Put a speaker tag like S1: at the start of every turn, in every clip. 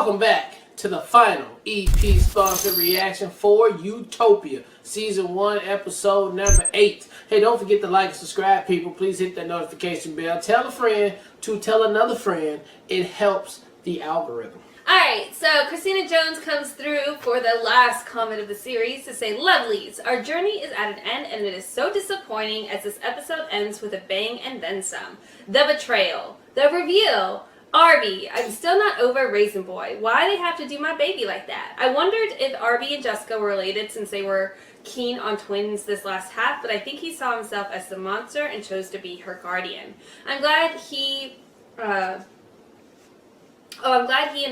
S1: Welcome back to the final EP sponsored reaction for Utopia, Season 1, Episode number 8. Hey, don't forget to like and subscribe, people. Please hit that notification bell. Tell a friend to tell another friend. It helps the algorithm.
S2: Alright, so Christina Jones comes through for the last comment of the series to say, "Lovelies, our journey is at an end and it is so disappointing as this episode ends with a bang and then some. The betrayal, the reveal, Arby, I'm still not over Raisin Boy. Why they have to do my baby like that? I wondered if Arby and Jessica were related since they were keen on twins this last half, but I think he saw himself as the monster and chose to be her guardian. I'm glad he and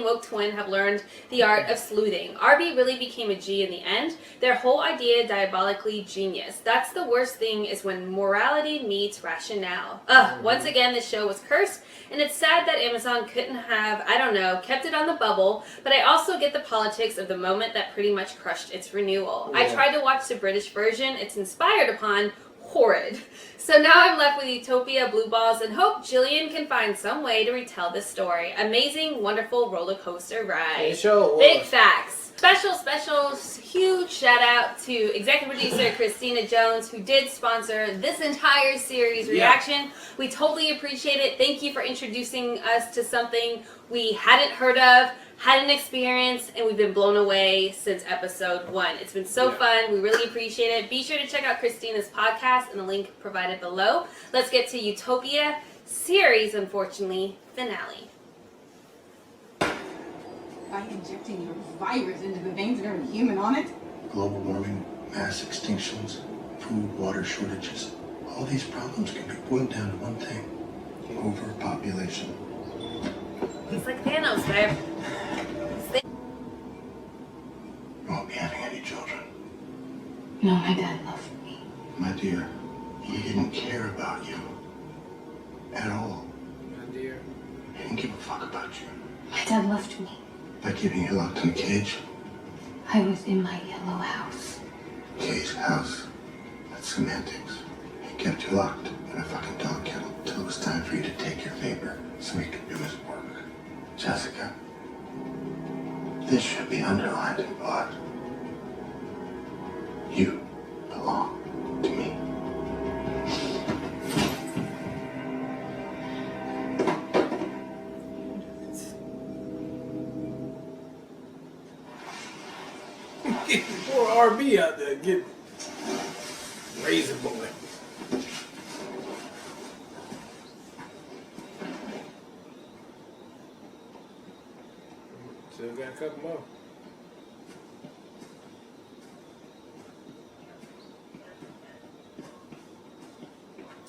S2: Woke Twin have learned the art of sleuthing. Arby really became a G in the end. Their whole idea, diabolically genius. That's the worst thing, is when morality meets rationale. Once again, this show was cursed, and it's sad that Amazon couldn't have, I don't know, kept it on the bubble, but I also get the politics of the moment that pretty much crushed its renewal. Yeah. I tried to watch the British version. It's inspired upon horrid. So now I'm left with Utopia, Blue Balls, and hope Jillian can find some way to retell this story. Amazing, wonderful roller coaster ride.
S1: Sure.
S2: Big facts. Special, huge shout out to executive producer Christina Jones, who did sponsor this entire series reaction. Yeah. We totally appreciate it. Thank you for introducing us to something we hadn't heard of, hadn't experienced, and we've been blown away since episode 1. It's been so fun. We really appreciate it. Be sure to check out Christina's podcast and the link provided below. Let's get to Utopia series, unfortunately, finale.
S3: By injecting your virus into the veins of every human on it?
S4: Global warming, mass extinctions, food, water shortages. All these problems can be boiled down to one thing: overpopulation.
S2: He's like Thanos, babe.
S4: You won't be having any children.
S3: No, my dad loved me.
S4: My dear, he didn't care about you. At all.
S1: My dear.
S4: He didn't give a fuck about you.
S3: My dad left me.
S4: By keeping you locked in a cage.
S3: I was in my yellow house.
S4: Cage, house. That's semantics. He kept you locked in a fucking dog kennel until it was time for you to take your vapor so he could do his work. Jessica, this should be underlined in blood. You belong to me.
S1: Poor RB out there getting Raisin Boy. Still got a couple more.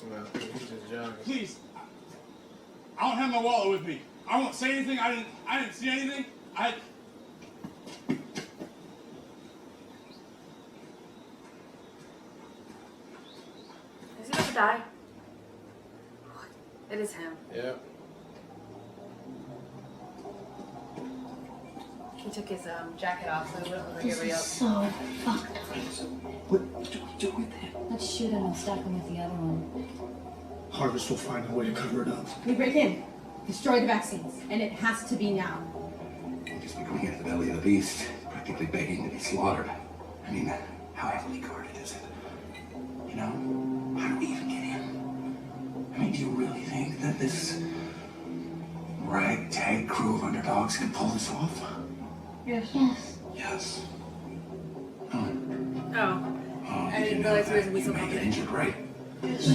S1: Well, he's just jogging.
S5: Please, I don't have my wallet with me. I won't say anything. I didn't see anything.
S2: Is he gonna die? It is him.
S1: Yep.
S2: He took his jacket off so it wouldn't look like everybody else.
S3: So fucked up.
S4: What do we do with him?
S3: Let's shoot him and stack him with the other one.
S4: Harvest will find a way to cover it up.
S6: We break in, destroy the vaccines, and it has to be now.
S4: We'll just be going into the belly of the beast, practically begging to be slaughtered. I mean, how heavily guarded is it? You know, how do we even get in? I mean, do you really think that this ragtag crew of underdogs can pull this off?
S3: Yes.
S4: Yes.
S2: Oh. I didn't
S4: know
S2: realize there was
S4: that
S2: gonna be
S4: you
S2: so
S4: may get
S2: confident.
S4: injured, right? Yes.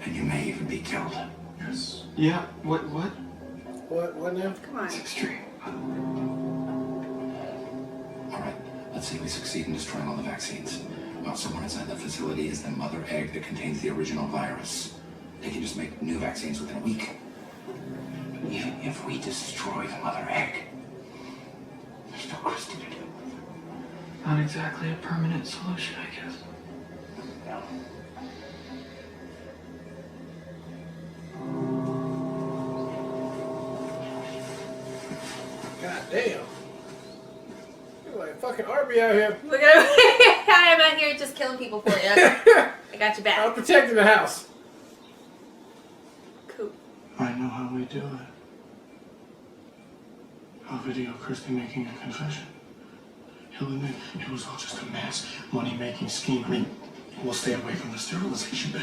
S4: And you may even be killed. Yes.
S7: Yeah, what?
S1: What now?
S2: Come on.
S4: It's extreme. All right, let's say we succeed in destroying all the vaccines. Well, somewhere inside the facility is the mother egg that contains the original virus. They can just make new vaccines within a week. Even if we destroy the mother egg, there's still Christy to deal with.
S7: Not exactly a permanent solution, I guess.
S4: No.
S1: God damn. You're like fucking Arby out here.
S2: Look at him. I'm out here just killing people for you. I got your back.
S1: I'm protecting the house.
S2: Cool.
S7: I know how we do it. A video of Christy making a confession. He'll admit it was all just a mass money-making scheme. I mean, we'll stay away from the sterilization bit.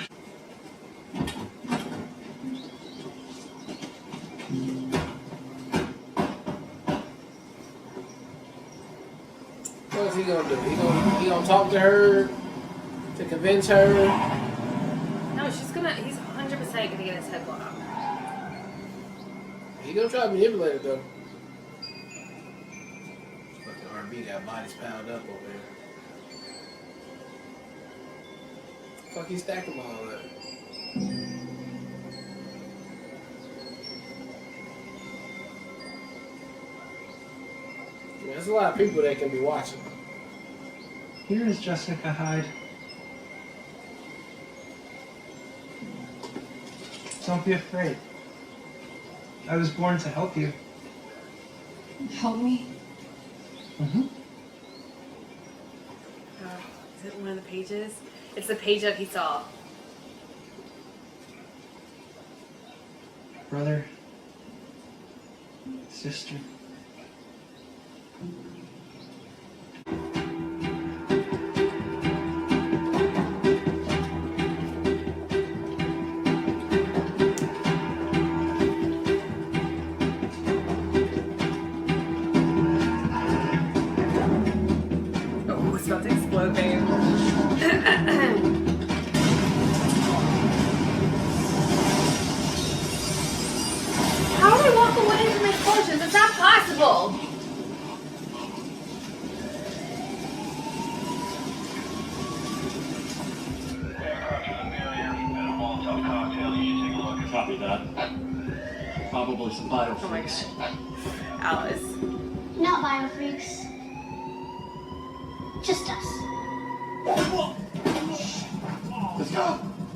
S1: What's he gonna do? He gonna talk to her to convince her?
S2: No, he's 100% gonna get his head blown off.
S1: He gonna try to manipulate it though. Fucking R&B got bodies piled up over there. Fuck, he stacked them all up. There's a lot of people that can be watching.
S7: Here is Jessica Hyde. Don't be afraid. I was born to help you.
S6: Help me?
S7: Mm-hmm.
S2: Is it one of the pages? It's the page that he saw.
S7: Brother. Sister.
S2: Oh, it's about to explode, babe. How do I walk away from explosions? It's not possible.
S7: Copy that. Probably some biofreaks.
S2: Oh my god. Alice.
S8: Not biofreaks. Just us.
S5: Let's go.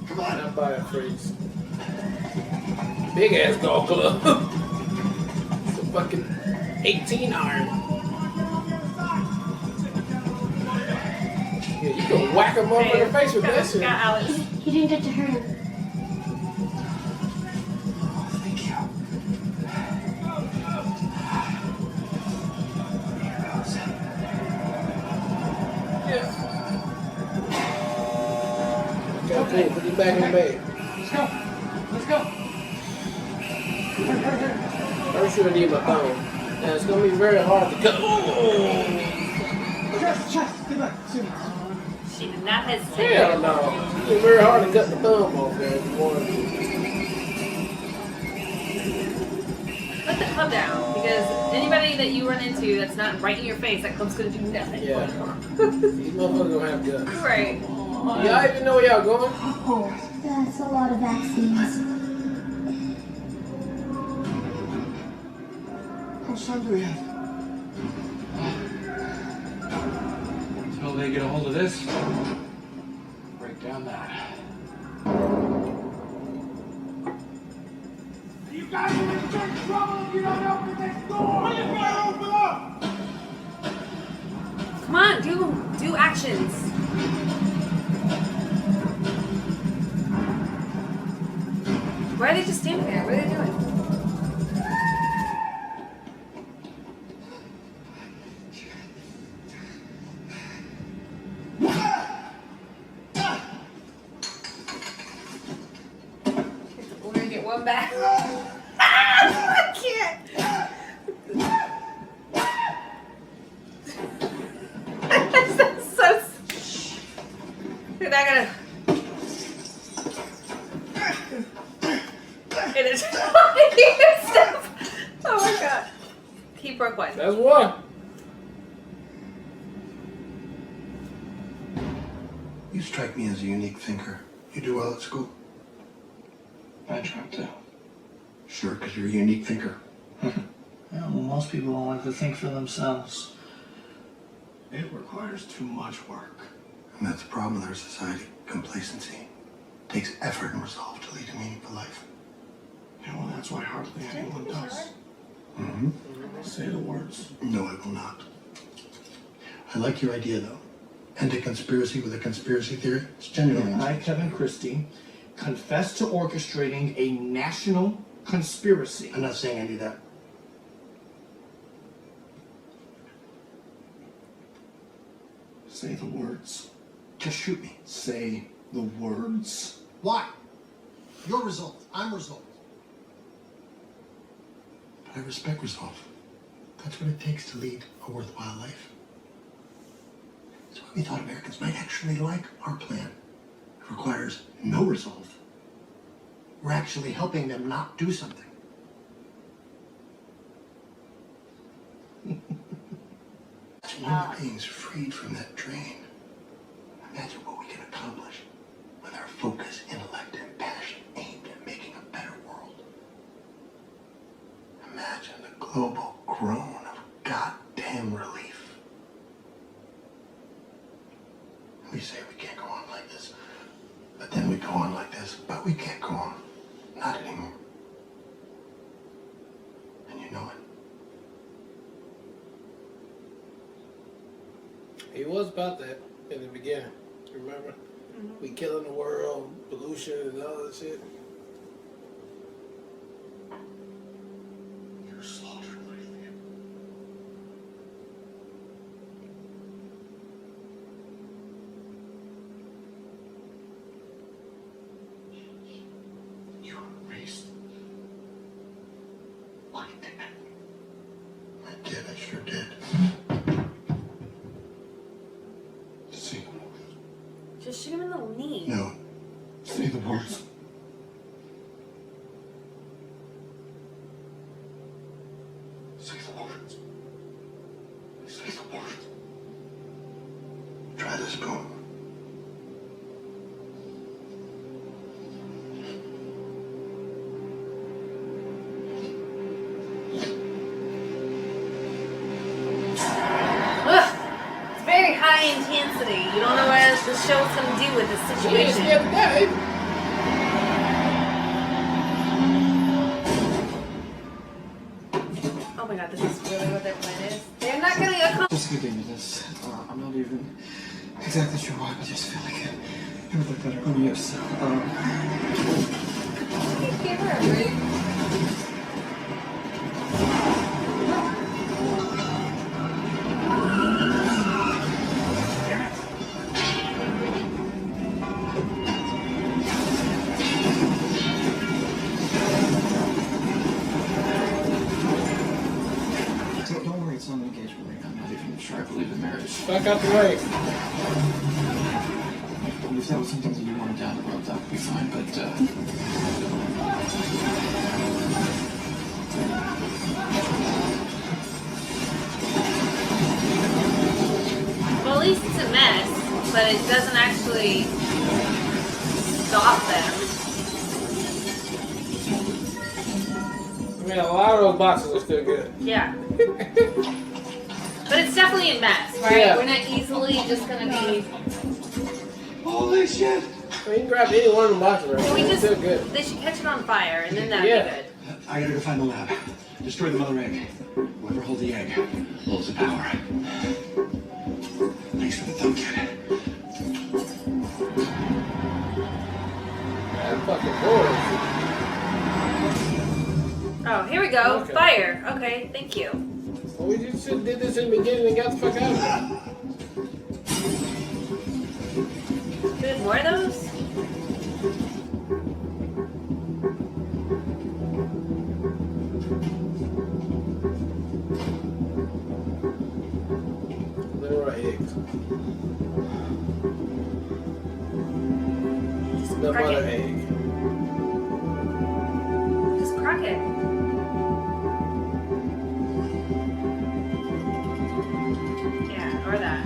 S5: Come on.
S1: Not by a freaks. Big ass golf club. It's a fucking 18 iron. Yeah, you can whack him up in the face with that shit.
S2: Got Alice.
S8: You didn't get to hurt him.
S4: Thank you.
S1: Okay, put him back in the bed.
S7: Let's go. Let's go.
S1: First, you're gonna need my thumb. Now, it's gonna be very hard to cut.
S7: Chest. Get back. Soon.
S2: She did not hesitate.
S1: Hell no. It's gonna be very hard to cut the thumb off there if you want to.
S2: Put the club down, because anybody that you run into that's not right in your face, that club's gonna do nothing.
S1: Yeah. These motherfuckers gonna have guns.
S2: Right.
S1: Y'all even know where y'all going?
S8: Oh, that's a lot of vaccines.
S7: How much time do we have? Until they get a hold of this. Break down that.
S5: You guys are in big trouble if you don't open this door. When you gotta open up.
S2: Come on, do actions. Why are they just standing there? What are they doing? We're gonna get one back. I can't. That's so. You're not gonna. It is. Stop. Oh my god. He broke one.
S1: That's one.
S9: You strike me as a unique thinker. You do well at school.
S7: I tried to.
S9: Sure, because you're a unique thinker.
S7: Yeah, well, most people don't like to think for themselves. It requires too much work.
S9: And that's the problem with our society. Complacency. It takes effort and resolve to lead a meaningful life.
S7: Yeah, well, that's why hardly anyone does.
S9: Mm-hmm.
S7: Say the words.
S9: No, I will not. I like your idea, though. End a conspiracy with a conspiracy theory. It's genuine.
S7: I, Kevin Christie, confess to orchestrating a national conspiracy.
S9: I'm not saying I do that.
S7: Say the words.
S9: Just shoot me.
S7: Say the words.
S9: Why? You're resolve. I'm resolved. But I respect resolve. That's what it takes to lead a worthwhile life. That's why we thought Americans might actually like our plan. It requires no resolve. We're actually helping them not do something. Human beings freed from that drain. Imagine what we can accomplish with our focus, intellect, and passion aimed at making a better world. Imagine the global groan of goddamn relief. We say we can't go on like this, but then we go on like this, but we can't go on. Not anymore. And you know it.
S1: He was about that in the beginning. Remember?
S2: Mm-hmm.
S1: We killing the world, pollution, and all that shit.
S7: You're slaughtering my family. You erased my dad.
S9: I did, I sure did.
S7: Say the words.
S2: Just shoot him in the knee.
S9: No.
S7: Say the words. Say the words. Say the words.
S9: Try the spoon.
S2: Ugh. It's very high intensity. You don't know what else the show's going to do with this
S1: She ain't
S2: situation.
S1: scared to die.
S2: Oh my god, this is really what their plan is. They're not going to accomplish.
S10: Just a good game of this. I'm not even exactly sure why, but I just feel like it would look better on you. So,
S2: Give her a break.
S10: don't worry, it's not an engagement ring. I'm not even sure I believe in marriage.
S1: Back out the way.
S10: And if that was something that you wanted down the road, that would be fine. But
S2: Well, at least it's a mess, but it doesn't actually stop them.
S1: I mean, a lot of those boxes are still good.
S2: Yeah. But it's definitely a mess, right?
S1: Yeah.
S2: We're not easily just gonna be.
S10: holy shit!
S1: I mean, you can grab any one of the boxes right now.
S2: We
S1: It's
S2: just.
S1: still good.
S2: They should catch it on fire, and then that'd
S1: Yeah.
S2: be good.
S4: I gotta go find the lab. Destroy the mother egg. Whoever holds the egg holds the power. Thanks for the thumb, kid.
S1: I'm fucking bored.
S2: Oh, here we go.
S1: Okay.
S2: Fire. Okay, thank you.
S1: Well, we just did this in the beginning and got the fuck out of here.
S2: Good, more of those?
S1: There are eggs. The
S2: crack
S1: mother
S2: it.
S1: egg.
S2: Just crack it. Yeah, or that.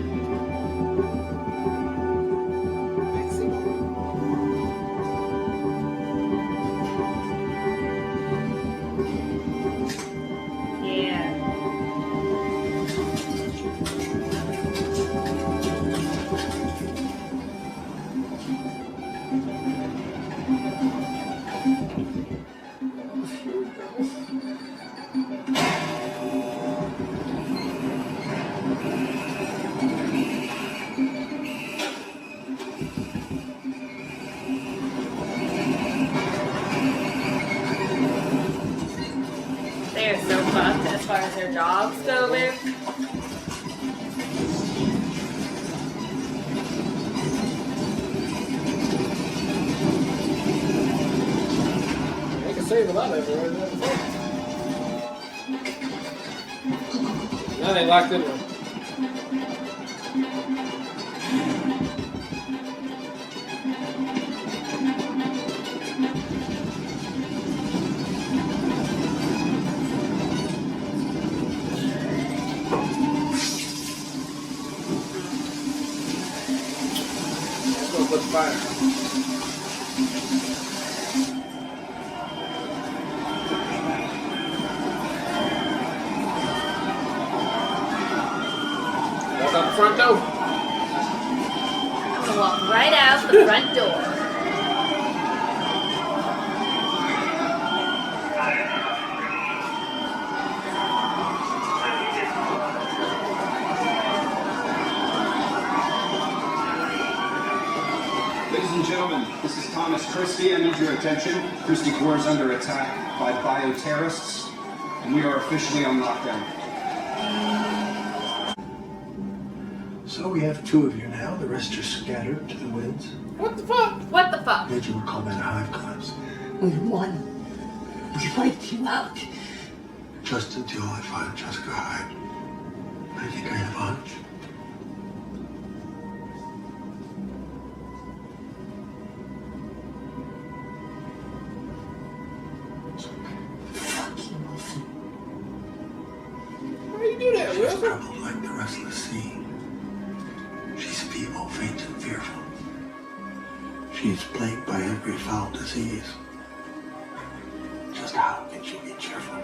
S2: Yeah. They are so fucked as far as their dogs go, babe.
S1: save a lot of it right now. Now they locked in there. Let's go put fire. Walk out the front door.
S2: I'm gonna walk right out the front door.
S11: Ladies and gentlemen, this is Thomas Christie. I need your attention. Christie Corps is under attack by bioterrorists, and we are officially on lockdown.
S9: So we have 2 of you now. The rest are scattered to the winds.
S1: What the fuck?
S2: What the fuck?
S9: Made you recall by the Hive class.
S6: We won. We wiped you out.
S9: Just until I find Jessica Hyde. I think I have a hunch.
S6: Fuck you, Wilson.
S1: Why you do that,
S9: She's
S1: Wilson?
S9: troubled like the restless sea. She's feeble, faint, and fearful. She is plagued by every foul disease. Just how can she be cheerful?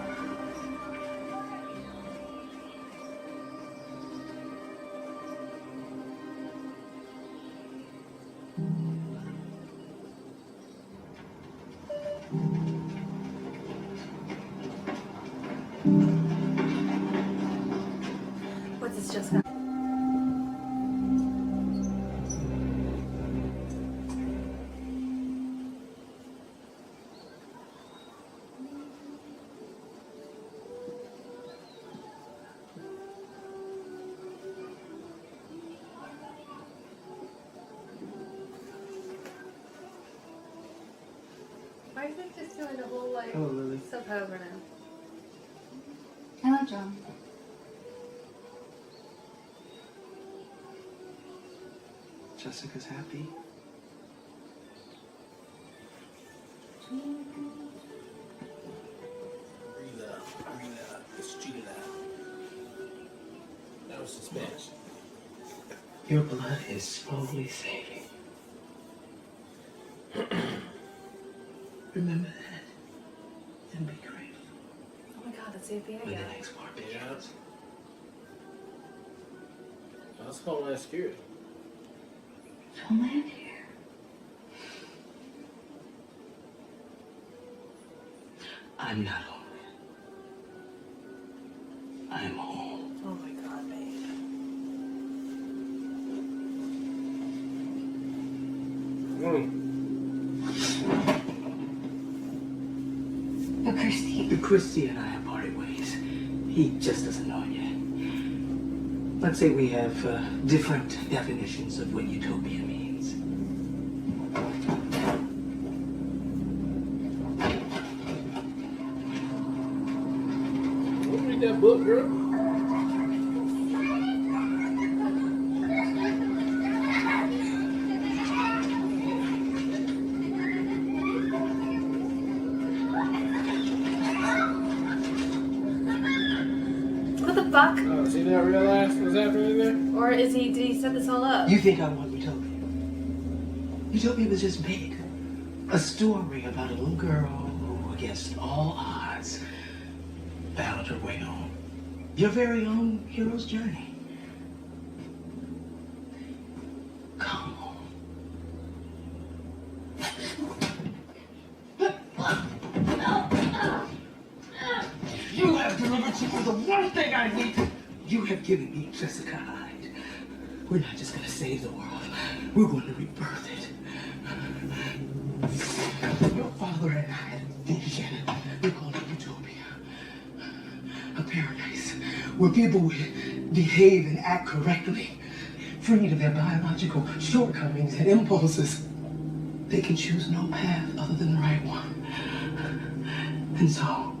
S2: What's this just got? Why is it just doing a whole like
S10: Hello, Lily.
S2: soap opera now?
S3: Hello, John.
S10: Jessica's happy.
S1: Breathe out. Breathe out. Just cheat it out. That was suspense.
S10: Your blood is slowly saving. Remember that. And be grateful
S2: Oh my god, that's the FBI
S10: when the
S2: guy.
S10: next war
S1: Yeah.
S10: begins.
S1: That's Homeland Security.
S6: Homeland here.
S10: I'm not home. I'm home.
S2: Oh my god, babe.
S6: But Christy,
S10: Christy and I have parted ways. He just doesn't know it yet. Let's say we have different definitions of what utopia means.
S1: Don't read that book, girl.
S2: What the fuck?
S1: Oh, so you didn't realize what's happening there?
S2: Or is he? Did he set this all up?
S10: You think I want utopia? Utopia was just big. A story about a little girl who, against all odds, found her way home. Your very own hero's journey. Come home. You have delivered to me the one thing I need. You have given me Jessica Hyde. We're not just going to save the world. We're going to rebirth it. Your father and I had a vision. We called it Utopia. A paradise where people would behave and act correctly, freed of their biological shortcomings and impulses. They could choose no path other than the right one. And so,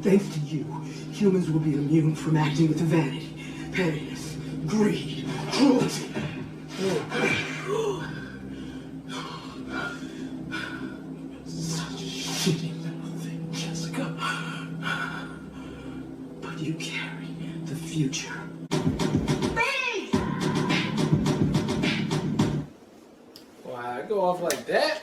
S10: thanks to you, humans will be immune from acting with vanity, pettiness, greed, cruelty. Such a shitty little thing, Jessica. But you carry the future.
S1: Wow, I go off like that?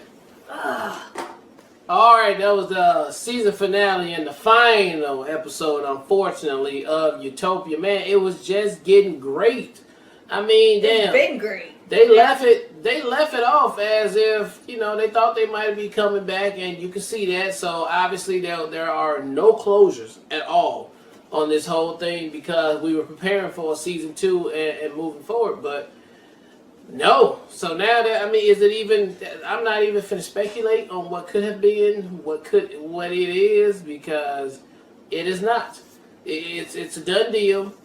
S1: Alright, that was the season finale and the final episode, unfortunately, of Utopia. Man, it was just getting great. I mean, damn.
S2: It's been great.
S1: They left it off as if, you know, they thought they might be coming back, and you can see that. So obviously there are no closures at all on this whole thing because we were preparing for season 2 and moving forward, but no. So now that, I mean, is it even, I'm not even finna speculate on what could have been, what it is, because it is not. It's a done deal.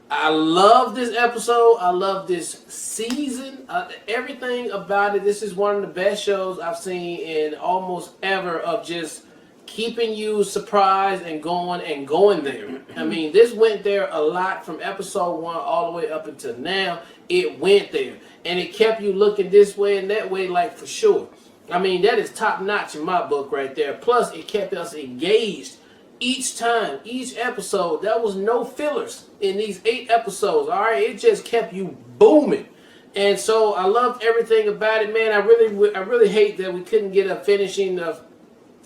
S1: I love this episode. I love this season. Everything about it. This is one of the best shows I've seen in almost ever, of just keeping you surprised and going there. I mean, this went there a lot from episode 1 all the way up until now. It went there. And it kept you looking this way and that way, like, for sure. I mean, that is top notch in my book right there. Plus, it kept us engaged each time, each episode. There was no fillers in these 8 episodes, all right? It just kept you booming. And so I loved everything about it, man. I really hate that we couldn't get a finishing of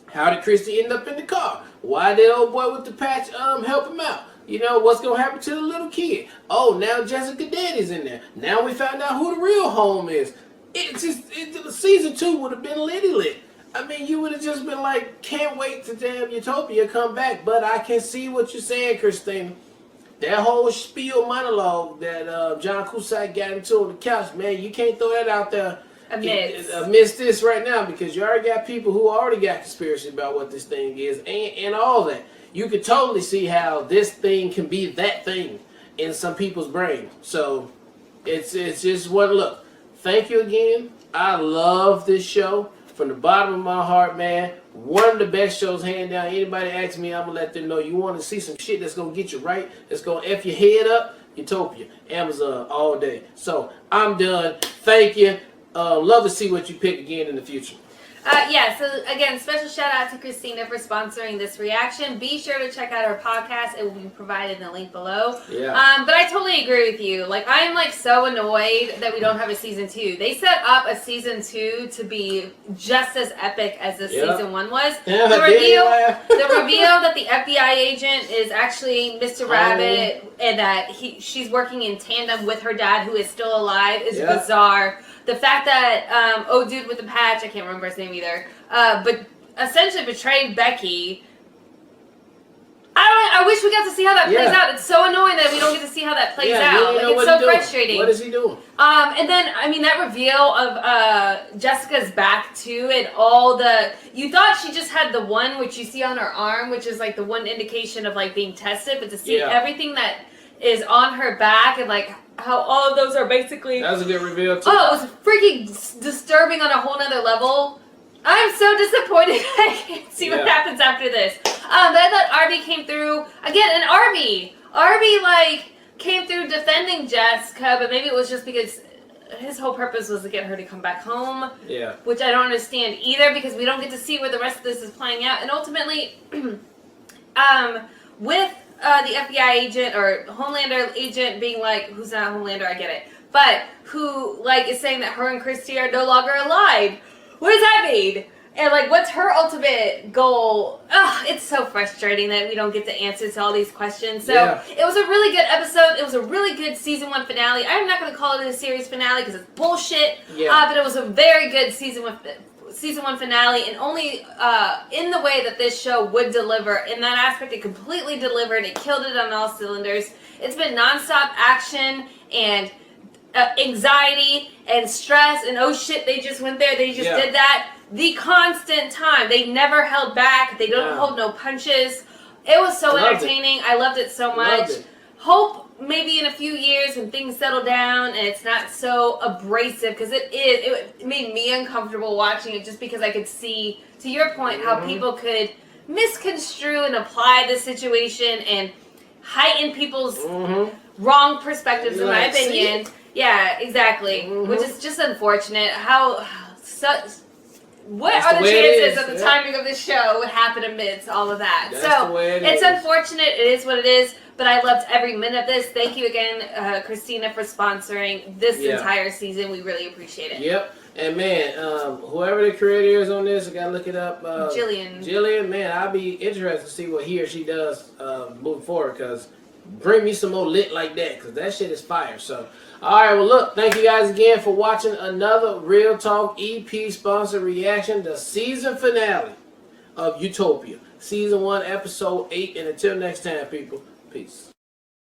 S1: how did Christy end up in the car? Why did old boy with the patch help him out? You know, what's going to happen to the little kid? Oh, now Jessica Daddy's in there. Now we found out who the real home is. Season 2 would have been litty lit. I mean, you would have just been like, can't wait to damn Utopia come back. But I can see what you're saying, Christina. That whole spiel monologue that John Cusack got into on the couch, man, you can't throw that out there amidst this right now, because you already got people who already got conspiracy about what this thing is and all that. You could totally see how this thing can be that thing in some people's brain. So it's just one look. Thank you again. I love this show from the bottom of my heart, man. One of the best shows, hand down. Anybody asks me, I'm going to let them know you want to see some shit that's going to get you right, that's going to F your head up. Utopia, Amazon, all day. So I'm done. Thank you. Love to see what you pick again in the future.
S2: Yeah, so again, special shout out to Christina for sponsoring this reaction. Be sure to check out her podcast. It will be provided in the link below.
S1: Yeah.
S2: But I totally agree with you. Like, I am like so annoyed that we don't have a season 2. They set up a season 2 to be just as epic as the season 1 was.
S1: Yeah,
S2: the reveal that the FBI agent is actually Mr. Rabbit, and that she's working in tandem with her dad, who is still alive, is bizarre. The fact that, dude with the patch, I can't remember his name either, but essentially betrayed Becky. I wish we got to see how that plays out. It's so annoying that we don't get to see how that plays out. Like, it's so frustrating.
S1: What is he doing?
S2: And then, I mean, that reveal of Jessica's back, too, and all the... You thought she just had the one, which you see on her arm, which is, like, the one indication of, like, being tested, but to see everything that is on her back and, like... how all of those are basically... That
S1: was a good reveal, too.
S2: Oh, it was freaking disturbing on a whole nother level. I'm so disappointed. I can't see what happens after this. But I thought Arby came through... Again, and Arby, like, came through defending Jessica, but maybe it was just because his whole purpose was to get her to come back home.
S1: Yeah.
S2: Which I don't understand either, because we don't get to see where the rest of this is playing out. And ultimately, with... the FBI agent or Homelander agent being like, who's not Homelander, I get it, but who like is saying that her and Christy are no longer alive. What does that mean? And like, what's her ultimate goal? Ugh, it's so frustrating that we don't get the answers to all these questions. So it was a really good episode. It was a really good season 1 finale. I'm not going to call it a series finale because it's bullshit. But it was a very good season 1 finale, and only in the way that this show would deliver. In that aspect, it completely delivered. It killed it on all cylinders. It's been nonstop action and anxiety and stress and oh shit, they just went there, they just did that. The constant time. They never held back. They don't hold no punches. It was so entertaining. I loved it so much. Hope maybe in a few years when things settle down and it's not so abrasive, because it made me uncomfortable watching it, just because I could see, to your point, how people could misconstrue and apply the situation and heighten people's wrong perspectives, in my
S1: Like, see?
S2: opinion. Yeah, exactly. Which is just unfortunate. What
S1: That's
S2: are
S1: the
S2: the
S1: way it
S2: chances
S1: is,
S2: that the
S1: yeah.
S2: timing of this show would happen amidst all of that?
S1: That's
S2: So
S1: the way it
S2: it's
S1: is.
S2: unfortunate. It is what it is. But I loved every minute of this. Thank you again, Christina, for sponsoring this entire season. We really appreciate it.
S1: Yep. And man, whoever the creator is on this, I gotta look it up.
S2: Jillian,
S1: man, I'll be interested to see what he or she does moving forward. Cause bring me some more lit like that, cause that shit is fire. So, all right. Well, look, thank you guys again for watching another Real Talk EP sponsored reaction, the season finale of Utopia, season 1, episode 8. And until next time, people, peace.